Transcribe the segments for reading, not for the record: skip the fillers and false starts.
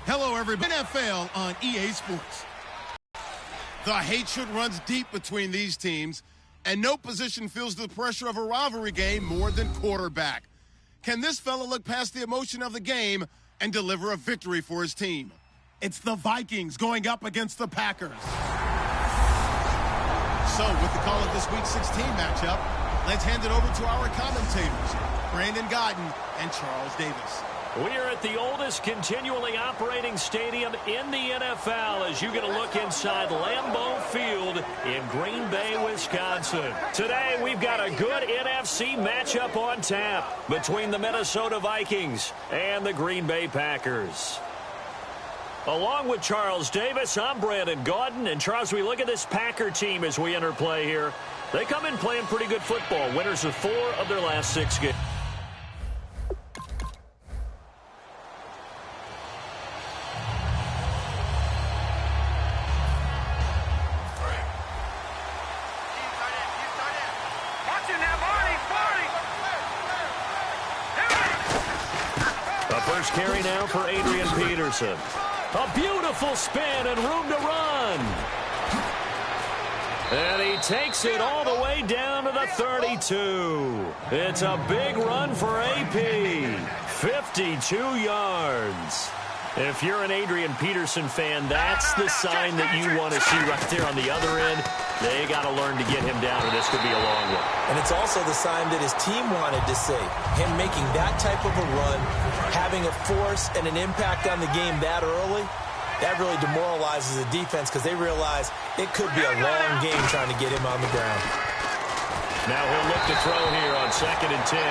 Hello, everybody. NFL on EA Sports. The hatred runs deep between these teams, and no position feels the pressure of a rivalry game more than quarterback. Can this fella look past the emotion of the game and deliver a victory for his team? It's the Vikings going up against the Packers. So, with the call of this Week 16 matchup, let's hand it over to our commentators, Brandon Godden and Charles Davis. We are at the oldest continually operating stadium in the NFL as you get a look inside Lambeau Field in Green Bay, Wisconsin. Today, we've got a good NFC matchup on tap between the Minnesota Vikings and the Green Bay Packers. Along with Charles Davis, I'm Brandon Godden. And Charles, we look at this Packer team as we enter play here. They come in playing pretty good football. Winners of 4 of their last 6 games. Carry now for Adrian Peterson. A beautiful spin and room to run. And he takes it all the way down to the 32. It's a big run for AP. 52 yards. If you're an Adrian Peterson fan, that's the sign that you want to see right there on the other end. They got to learn to get him down, or this could be a long one. And it's also the sign that his team wanted to see. Him making that type of a run, having a force and an impact on the game that early, that really demoralizes the defense because they realize it could be a long game trying to get him on the ground. Now he'll look to throw here on 2nd and 10.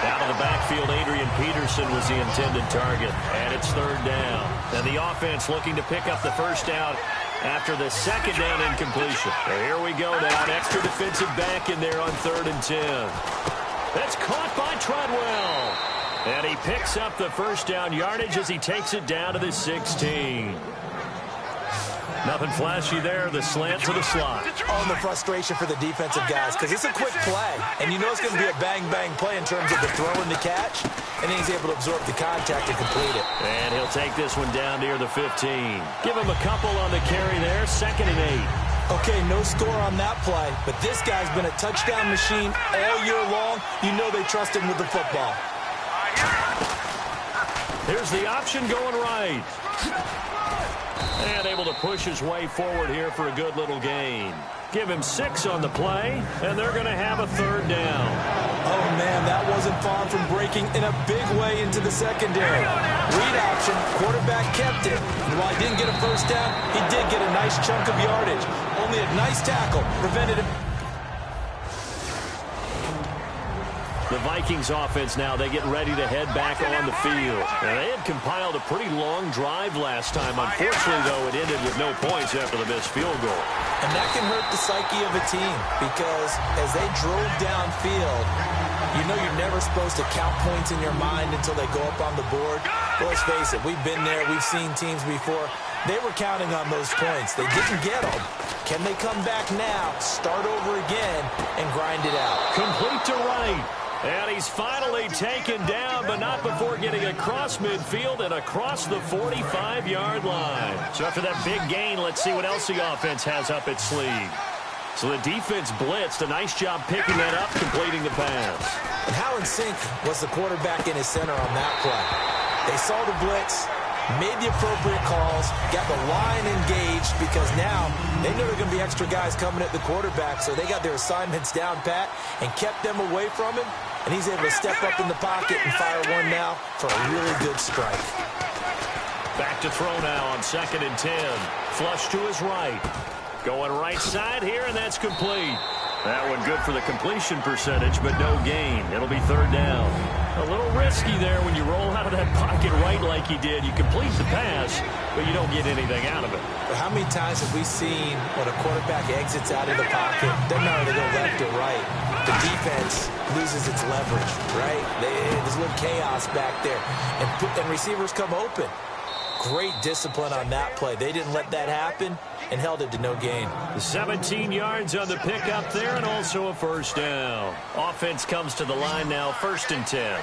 Out of the backfield, Adrian Peterson was the intended target. And it's 3rd down. And the offense looking to pick up the first down after the 2nd down incompletion. So here we go now. An extra defensive back in there on 3rd and 10. That's caught by Treadwell. And he picks up the first down yardage as he takes it down to the 16. Nothing flashy there. The slant to the slot. On the frustration for the defensive guys because it's a quick play. And you know it's going to be a bang-bang play in terms of the throw and the catch. And he's able to absorb the contact and complete it. And he'll take this one down near the 15. Give him a couple on the carry there. 2nd and 8. Okay, no score on that play. But this guy's been a touchdown machine all year long. You know they trust him with the football. Here's the option going right. And able to push his way forward here for a good little gain. Give him 6 on the play, and they're going to have a 3rd down. Oh, man, that wasn't far from breaking in a big way into the secondary. Read option, quarterback kept it. And while he didn't get a first down, he did get a nice chunk of yardage. Only a nice tackle prevented him. The Vikings offense now, they get ready to head back on the field. And they had compiled a pretty long drive last time. Unfortunately, though, it ended with no points after the missed field goal. And that can hurt the psyche of a team because as they drove downfield, you know you're never supposed to count points in your mind until they go up on the board. Well, let's face it, we've been there. We've seen teams before. They were counting on those points. They didn't get them. Can they come back now, start over again, and grind it out? Complete to right. And he's finally taken down, but not before getting across midfield and across the 45-yard line. So after that big gain, let's see what else the offense has up its sleeve. So the defense blitzed. A nice job picking that up, completing the pass. And how in sync was the quarterback in his center on that play? They saw the blitz, made the appropriate calls, got the line engaged because now they know there are going to be extra guys coming at the quarterback, so they got their assignments down pat and kept them away from him. And he's able to step up in the pocket and fire one now for a really good strike. Back to throw now on 2nd and 10. Flush to his right. Going right side here, and that's complete. That one good for the completion percentage, but no gain. It'll be 3rd down. A little risky there when you roll out of that pocket right like he did. You complete the pass, but you don't get anything out of it. But how many times have we seen when a quarterback exits out of the pocket, doesn't matter to go left or right, the defense loses its leverage, right? There's a little chaos back there, and receivers come open. Great discipline on that play. They didn't let that happen and held it to no gain. 17 yards on the pickup there and also a first down. Offense comes to the line now, 1st and 10.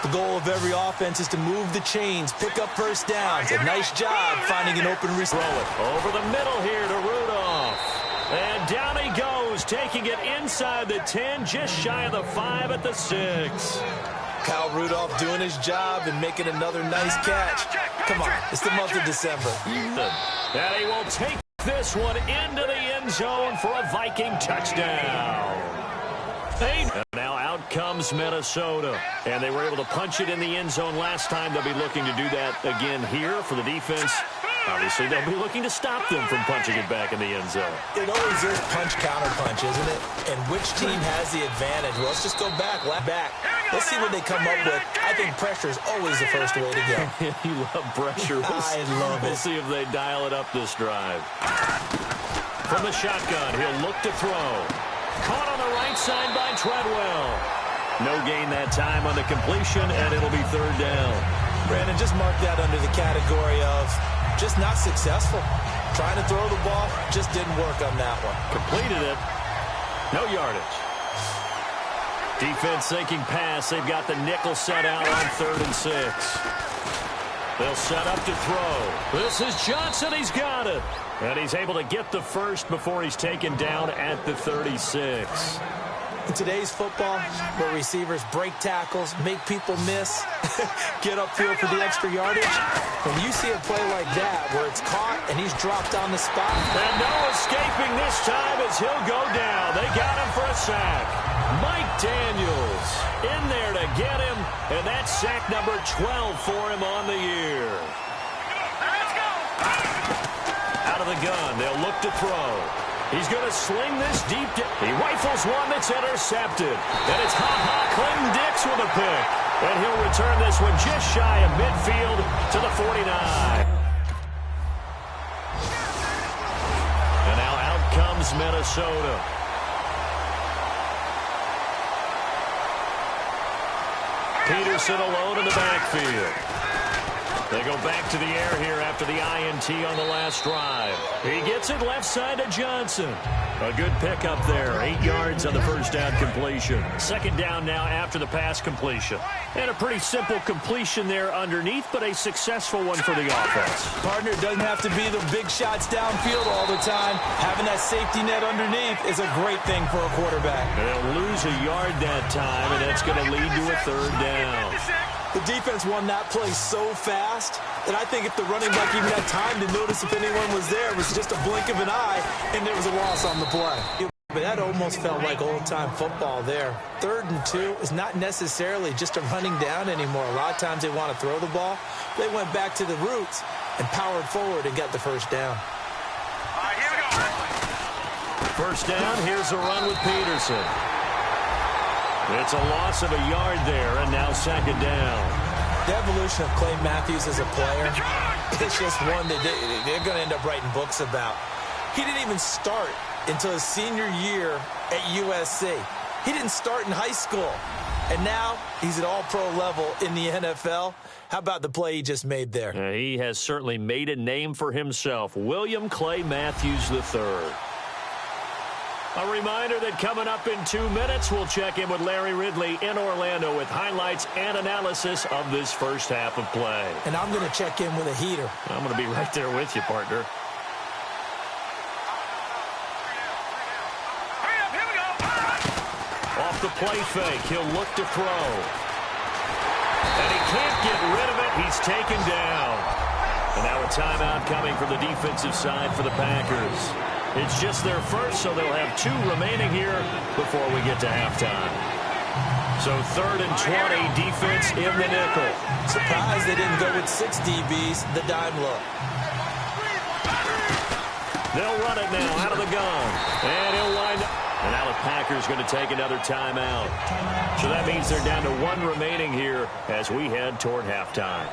The goal of every offense is to move the chains, pick up first downs. A nice job finding an open receiver. Over the middle here to Rudolph. And down he goes, taking it inside the 10, just shy of the 5 at the 6. Kyle Rudolph doing his job and making another nice catch. Come on, it's the month of December. And he will take this one into the end zone for a Viking touchdown. And now out comes Minnesota. And they were able to punch it in the end zone last time. They'll be looking to do that again here for the defense. Obviously, they'll be looking to stop them from punching it back in the end zone. It always is punch-counter-punch, isn't it? And which team has the advantage? Well, let's just go back. Let's see what they come up with. I think pressure is always the first way to go. You love pressure. I love it. We'll see if they dial it up this drive. From the shotgun, he'll look to throw. Caught on the right side by Treadwell. No gain that time on the completion, and it'll be third down. Brandon, just mark that under the category of just not successful. Trying to throw the ball just didn't work on that one. Completed it. No yardage. Defense thinking pass. They've got the nickel set out on 3rd and 6. They'll set up to throw. This is Johnson. He's got it. And he's able to get the first before he's taken down at the 36. In today's football, where receivers break tackles, make people miss, get upfield for the extra yardage, when you see a play like that where it's caught and he's dropped on the spot. And no escaping this time as he'll go down. They got him for a sack. Mike Daniels in there to get him, and that's sack number 12 for him on the year. Out of the gun, they'll look to throw. He's going to sling this deep. He rifles one that's intercepted. And it's Clinton Dix with a pick. And he'll return this one just shy of midfield to the 49. And now out comes Minnesota. Peterson alone in the backfield. They go back to the air here after the INT on the last drive. He gets it left side to Johnson. A good pickup there. 8 yards on the first down completion. Second down now after the pass completion. And a pretty simple completion there underneath, but a successful one for the offense. Partner, it doesn't have to be the big shots downfield all the time. Having that safety net underneath is a great thing for a quarterback. They'll lose a yard that time, and that's going to lead to a third down. The defense won that play so fast that I think if the running back even had time to notice if anyone was there, it was just a blink of an eye, and there was a loss on the play. But that almost felt like old-time football there. 3rd and 2 is not necessarily just a running down anymore. A lot of times they want to throw the ball. They went back to the roots and powered forward and got the first down. All right, here we go. First down, here's a run with Peterson. It's a loss of a yard there, and now second down. The evolution of Clay Matthews as a player, it's just one that they're going to end up writing books about. He didn't even start until his senior year at USC. He didn't start in high school. And now he's at all-pro level in the NFL. How about the play he just made there? He has certainly made a name for himself. William Clay Matthews III. A reminder that coming up in 2 minutes, we'll check in with Larry Ridley in Orlando with highlights and analysis of this first half of play. And I'm going to check in with a heater. I'm going to be right there with you, partner. Off the play fake, he'll look to throw. And he can't get rid of it. He's taken down. And now a timeout coming from the defensive side for the Packers. It's just their first, so they'll have 2 remaining here before we get to halftime. So 3rd and 20, defense in the nickel. Surprised they didn't go with 6 DBs, the dime look. They'll run it now out of the gun. And he'll wind up. And now the Packers going to take another timeout. So that means they're down to 1 remaining here as we head toward halftime.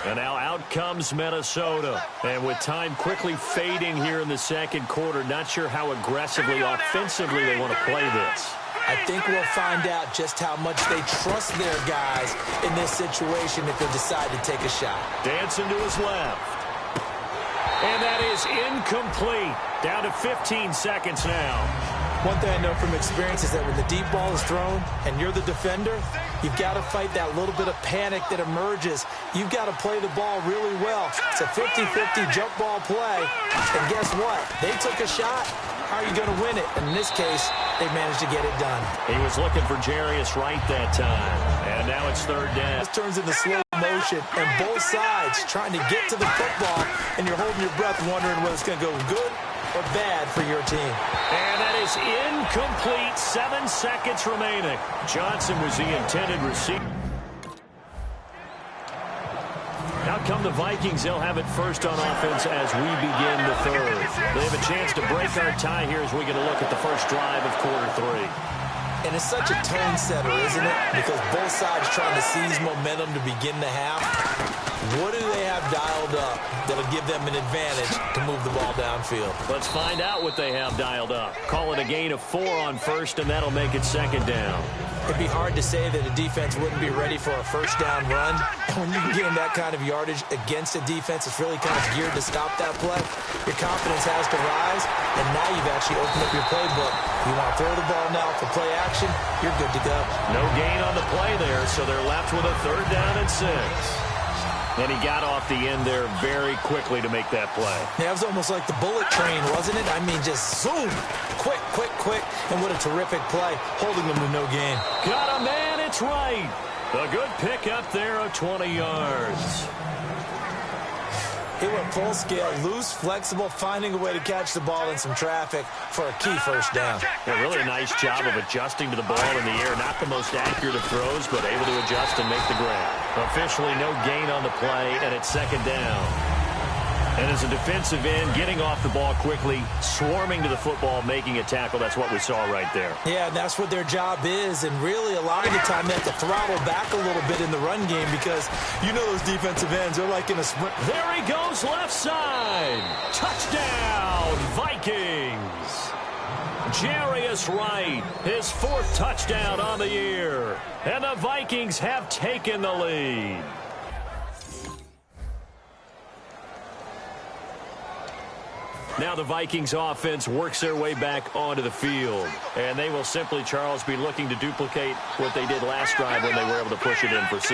And now out comes Minnesota. And with time quickly fading here in the second quarter, not sure how aggressively, offensively they want to play this. I think we'll find out just how much they trust their guys in this situation if they decide to take a shot. Dancing to his left. is incomplete. Down to 15 seconds now. One thing I know from experience is that when the deep ball is thrown and you're the defender, you've got to fight that little bit of panic that emerges. You've got to play the ball really well. It's a 50-50 jump ball play. And guess what? They took a shot. How are you going to win it? And in this case, they managed to get it done. He was looking for Jarius Wright that time. And now it's third down. This turns into slow motion, and both sides trying to get to the football, and you're holding your breath wondering whether it's going to go good or bad for your team. And that is incomplete. 7 seconds remaining. Johnson was the intended receiver. Out come the Vikings. They'll have it first on offense as we begin the third. They have a chance to break our tie here as we get a look at the first drive of quarter 3. And it's such a tone setter, isn't it? Because both sides trying to seize momentum to begin the half. What do they have dialed up that'll give them an advantage to move the ball downfield? Let's find out what they have dialed up. Call it a gain of 4 on first, and that'll make it second down. It'd be hard to say that a defense wouldn't be ready for a first down run. And when you gain that kind of yardage against a defense, it's really kind of geared to stop that play. Your confidence has to rise, and now you've actually opened up your playbook. You want to throw the ball now for play action, you're good to go. No gain on the play there, so they're left with a third down and 6. And he got off the end there very quickly to make that play. Yeah, it was almost like the bullet train, wasn't it? I mean, just zoom, quick, quick, quick. And what a terrific play, holding them to no gain. Got a man, it's right. A good pickup there of 20 yards. He went full scale, loose, flexible, finding a way to catch the ball in some traffic for a key first down. Yeah, really a nice job of adjusting to the ball in the air. Not the most accurate of throws, but able to adjust and make the grab. Officially no gain on the play, and it's second down. And as a defensive end, getting off the ball quickly, swarming to the football, making a tackle, that's what we saw right there. Yeah, and that's what their job is, and really a lot of the time they have to throttle back a little bit in the run game because you know those defensive ends, they're like in a sprint. There he goes, left side. Touchdown, Vikings. Jarius Wright, his 4th touchdown on the year. And the Vikings have taken the lead. Now the Vikings offense works their way back onto the field. And they will simply, Charles, be looking to duplicate what they did last drive when they were able to push it in for 6.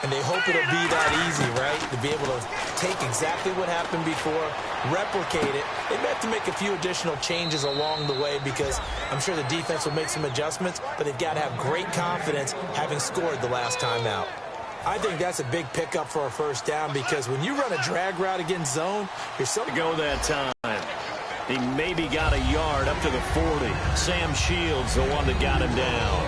And they hope it'll be that easy, right? To be able to take exactly what happened before, replicate it. They may have to make a few additional changes along the way because I'm sure the defense will make some adjustments, but they've got to have great confidence having scored the last time out. I think that's a big pickup for a first down because when you run a drag route against zone, you're so go that time. He maybe got a yard up to the 40. Sam Shields, the one that got him down.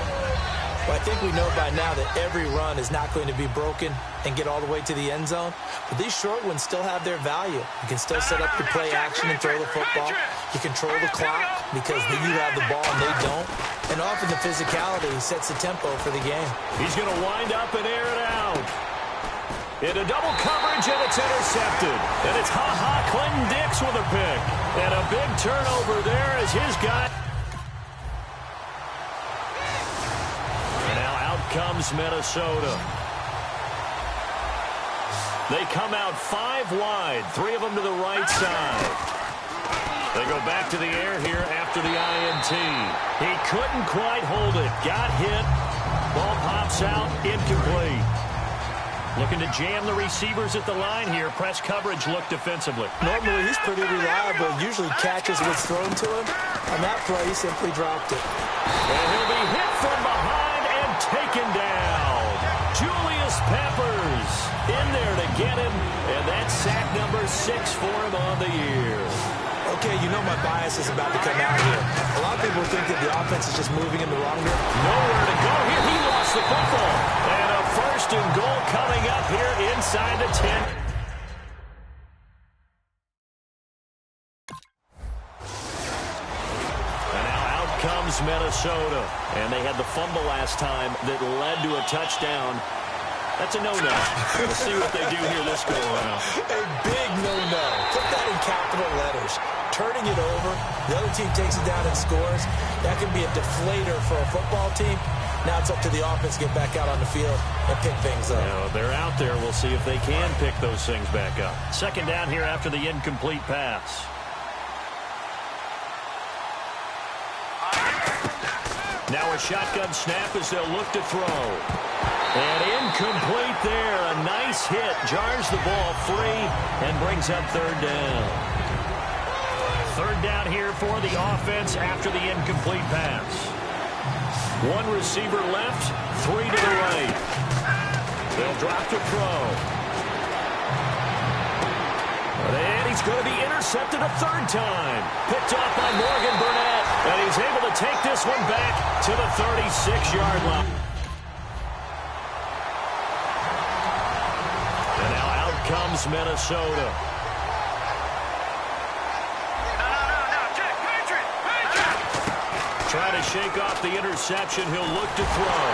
Well, I think we know by now that every run is not going to be broken and get all the way to the end zone. But these short ones still have their value. You can still set up your play action and throw the football. You control the clock because you have the ball and they don't. And often the physicality sets the tempo for the game. He's going to wind up and air it out. Into double coverage, and it's intercepted. And it's Clinton Dix with a pick. And a big turnover there as his guy. And now out comes Minnesota. They come out 5 wide, 3 of them to the right side. They go back to the air here after the INT. He couldn't quite hold it. Got hit. Ball pops out, incomplete. Looking to jam the receivers at the line here. Press coverage look defensively. Normally, he's pretty reliable. Usually catches what's thrown to him. On that play, he simply dropped it. And he'll be hit from behind and taken down. Julius Peppers in there to get him. And that's sack number 6 for him on the year. Okay, you know my bias is about to come out here. A lot of people think that the offense is just moving in the wrong direction. Nowhere to go here. He lost the football. And a 1st and goal coming up here inside the 10. And now out comes Minnesota. And they had the fumble last time that led to a touchdown. That's a no-no. We'll see what they do here this go around. A big no-no. Put that in capital letters. Turning it over, the other team takes it down and scores. That can be a deflator for a football team. Now it's up to the offense to get back out on the field and pick things up. Now, they're out there. We'll see if they can pick those things back up. Second down here after the incomplete pass. Now a shotgun snap as they'll look to throw. And incomplete there. A nice hit. Jars the ball free and brings up third down. Third down here for the offense after the incomplete pass. One receiver left, three to the right. They'll drop to throw. And he's going to be intercepted a third time. Picked off by Morgan Burnett. And he's able to take this one back to the 36-yard line. And now out comes Minnesota. Trying to shake off the interception. He'll look to throw.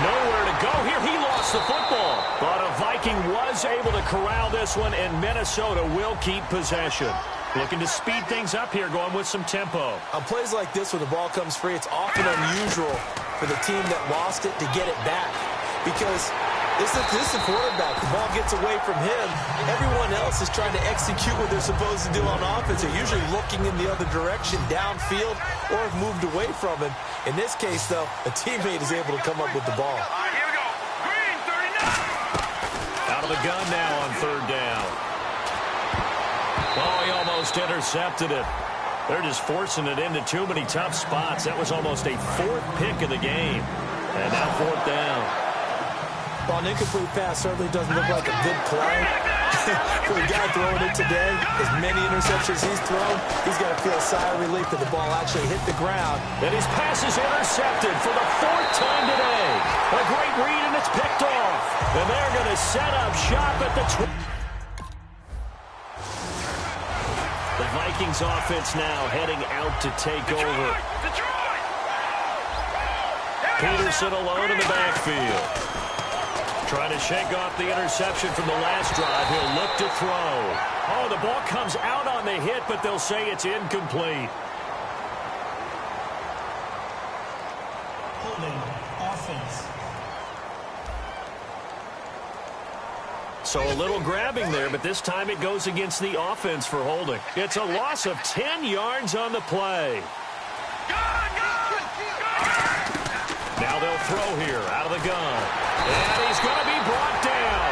Nowhere to go here. He lost the football. But a Viking was able to corral this one, and Minnesota will keep possession. Looking to speed things up here, going with some tempo. On plays like this, when the ball comes free, it's often unusual for the team that lost it to get it back. Because this is the quarterback. The ball gets away from him. Everyone else is trying to execute what they're supposed to do on offense. They're usually looking in the other direction, downfield, or have moved away from him. In this case, though, a teammate is able to come up with the ball. Here we go. Green, 39. Out of the gun now on third down. Oh, he almost intercepted it. They're just forcing it into too many tough spots. That was almost a fourth pick of the game. And now fourth down. Well, an incomplete pass certainly doesn't look like a good play for the guy throwing it today. As many interceptions he's thrown, he's got to feel a sigh of relief that the ball actually hit the ground. And his pass is intercepted for the fourth time today. A great read, and it's picked off. And they're going to set up shop at the 20. The Vikings offense now heading out to take over. Peterson alone in the backfield. Trying to shake off the interception from the last drive. He'll look to throw. Oh, the ball comes out on the hit, but they'll say it's incomplete. Holding offense. So a little grabbing there, but this time it goes against the offense for holding. It's a loss of 10 yards on the play. Now they'll throw here out of the gun. And he's going to be brought down.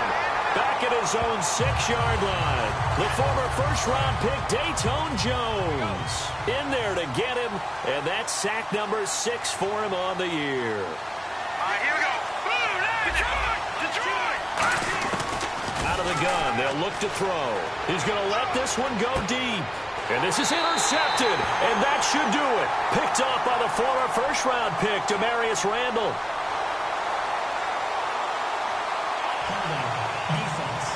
Back at his own 6-yard line. The former first-round pick, Dayton Jones, in there to get him. And that's sack number 6 for him on the year. All right, here we go. Detroit! Out of the gun, they'll look to throw. He's going to let this one go deep. And this is intercepted, and that should do it. Picked off by the former first-round pick, Demarius Randall. Defense.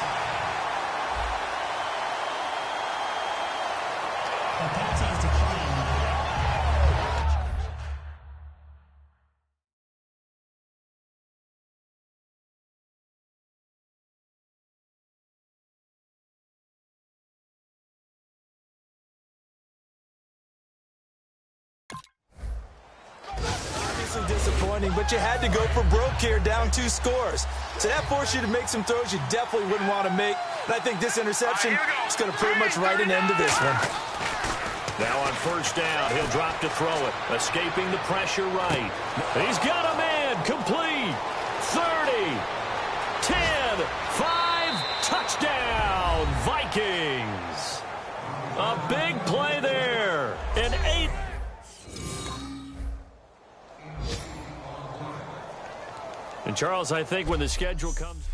The penalty is declined. Disappointing, but you had to go for broke here, down 2 scores. So that forced you to make some throws you definitely wouldn't want to make. And I think this interception is going to pretty much write an end to this one. Now on first down, he'll drop to throw it, escaping the pressure right. He's got a man, complete. 30, 10, 5, touchdown, Vikings. A big play there, an 8. And Charles, I think when the schedule comes...